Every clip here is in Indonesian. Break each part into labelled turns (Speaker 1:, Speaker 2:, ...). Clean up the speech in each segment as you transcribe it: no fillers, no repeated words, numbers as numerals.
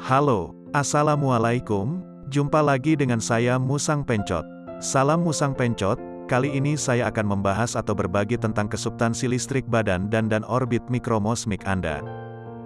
Speaker 1: Halo, Assalamualaikum, jumpa lagi dengan saya Musang Pencot. Salam Musang Pencot, kali ini saya akan membahas atau berbagi tentang kesubstansi listrik badan dan orbit mikrokosmik Anda.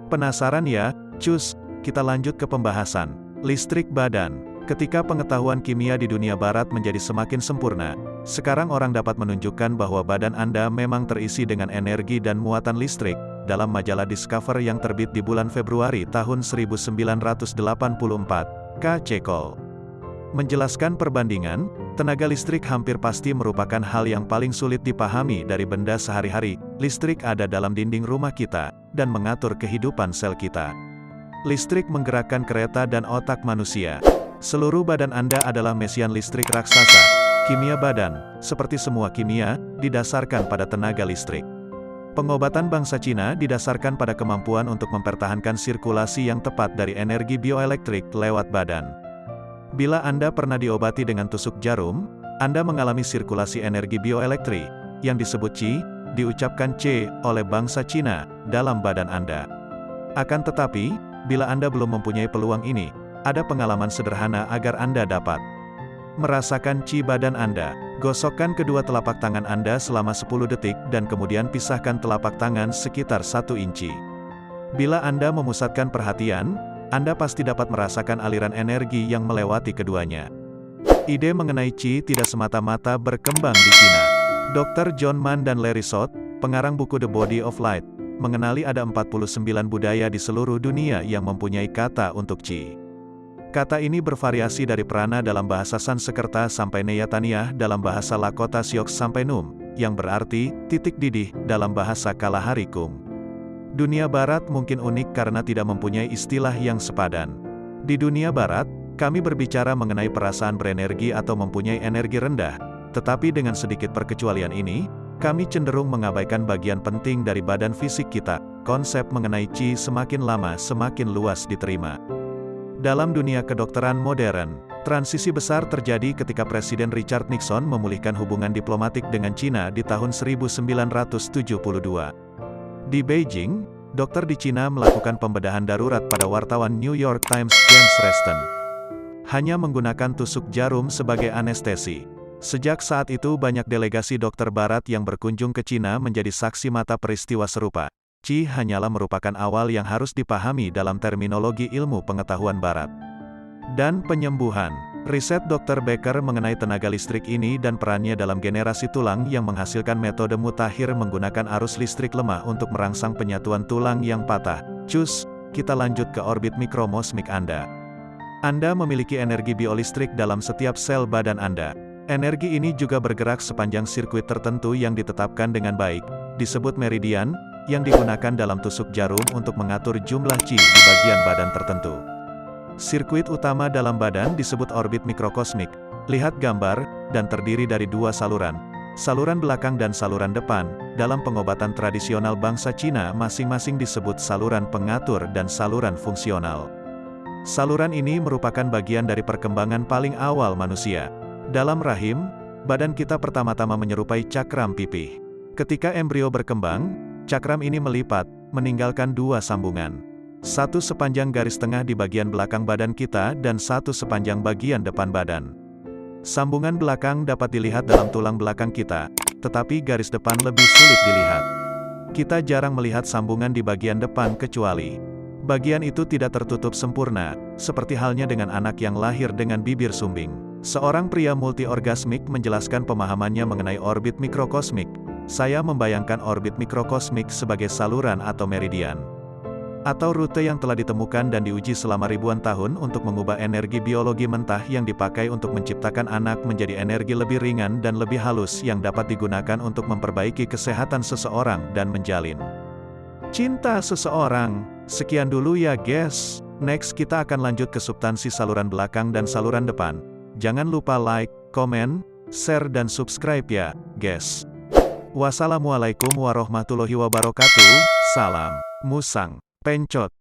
Speaker 1: Penasaran ya? Cus, kita lanjut ke pembahasan. Listrik badan. Ketika pengetahuan kimia di dunia barat menjadi semakin sempurna, sekarang orang dapat menunjukkan bahwa badan Anda memang terisi dengan energi dan muatan listrik. Dalam majalah Discover yang terbit di bulan Februari tahun 1984, K. C. Cole menjelaskan perbandingan, tenaga listrik hampir pasti merupakan hal yang paling sulit dipahami dari benda sehari-hari. Listrik ada dalam dinding rumah kita, dan mengatur kehidupan sel kita. Listrik menggerakkan kereta dan otak manusia. Seluruh badan Anda adalah mesin listrik raksasa. Kimia badan, seperti semua kimia, didasarkan pada tenaga listrik. Pengobatan bangsa Cina didasarkan pada kemampuan untuk mempertahankan sirkulasi yang tepat dari energi bioelektrik lewat badan. Bila Anda pernah diobati dengan tusuk jarum, Anda mengalami sirkulasi energi bioelektrik, yang disebut Qi, diucapkan C, oleh bangsa Cina, dalam badan Anda. Akan tetapi, bila Anda belum mempunyai peluang ini, ada pengalaman sederhana agar Anda dapat merasakan Qi badan Anda. Gosokkan kedua telapak tangan Anda selama 10 detik dan kemudian pisahkan telapak tangan sekitar 1 inci. Bila Anda memusatkan perhatian, Anda pasti dapat merasakan aliran energi yang melewati keduanya. Ide mengenai Qi tidak semata-mata berkembang di Cina. Dr. John Mann dan Larry Sott, pengarang buku The Body of Light, mengenali ada 49 budaya di seluruh dunia yang mempunyai kata untuk Qi. Kata ini bervariasi dari prana dalam bahasa Sanskerta sampai Neyataniah dalam bahasa Lakota Sioux sampai Num, yang berarti titik didih dalam bahasa Kalahari Kung. Dunia Barat mungkin unik karena tidak mempunyai istilah yang sepadan. Di dunia Barat, kami berbicara mengenai perasaan berenergi atau mempunyai energi rendah, tetapi dengan sedikit perkecualian ini, kami cenderung mengabaikan bagian penting dari badan fisik kita. Konsep mengenai Qi semakin lama semakin luas diterima. Dalam dunia kedokteran modern, transisi besar terjadi ketika Presiden Richard Nixon memulihkan hubungan diplomatik dengan Cina di tahun 1972. Di Beijing, dokter di Cina melakukan pembedahan darurat pada wartawan New York Times James Reston. Hanya menggunakan tusuk jarum sebagai anestesi. Sejak saat itu banyak delegasi dokter barat yang berkunjung ke Cina menjadi saksi mata peristiwa serupa. Qi hanyalah merupakan awal yang harus dipahami dalam terminologi ilmu pengetahuan barat. Dan penyembuhan. Riset Dr. Becker mengenai tenaga listrik ini dan perannya dalam generasi tulang yang menghasilkan metode mutakhir menggunakan arus listrik lemah untuk merangsang penyatuan tulang yang patah. Cus, kita lanjut ke orbit mikrokosmik Anda. Anda memiliki energi biolistrik dalam setiap sel badan Anda. Energi ini juga bergerak sepanjang sirkuit tertentu yang ditetapkan dengan baik, disebut meridian, yang digunakan dalam tusuk jarum untuk mengatur jumlah Qi di bagian badan tertentu. Sirkuit utama dalam badan disebut orbit mikrokosmik. Lihat gambar, dan terdiri dari dua saluran. Saluran belakang dan saluran depan. Dalam pengobatan tradisional bangsa Cina masing-masing disebut saluran pengatur dan saluran fungsional. Saluran ini merupakan bagian dari perkembangan paling awal manusia. Dalam rahim, badan kita pertama-tama menyerupai cakram pipih. Ketika embrio berkembang, cakram ini melipat, meninggalkan dua sambungan. Satu sepanjang garis tengah di bagian belakang badan kita dan satu sepanjang bagian depan badan. Sambungan belakang dapat dilihat dalam tulang belakang kita, tetapi garis depan lebih sulit dilihat. Kita jarang melihat sambungan di bagian depan kecuali bagian itu tidak tertutup sempurna, seperti halnya dengan anak yang lahir dengan bibir sumbing. Seorang pria multiorgasmik menjelaskan pemahamannya mengenai orbit mikrokosmik. Saya membayangkan orbit mikrokosmik sebagai saluran atau meridian, atau rute yang telah ditemukan dan diuji selama ribuan tahun untuk mengubah energi biologi mentah yang dipakai untuk menciptakan anak menjadi energi lebih ringan dan lebih halus yang dapat digunakan untuk memperbaiki kesehatan seseorang dan menjalin cinta seseorang. Sekian dulu ya guys. Next kita akan lanjut ke substansi saluran belakang dan saluran depan. Jangan lupa like, komen, share dan subscribe ya, guys. Wassalamualaikum warahmatullahi wabarakatuh. Salam Musang Pencot.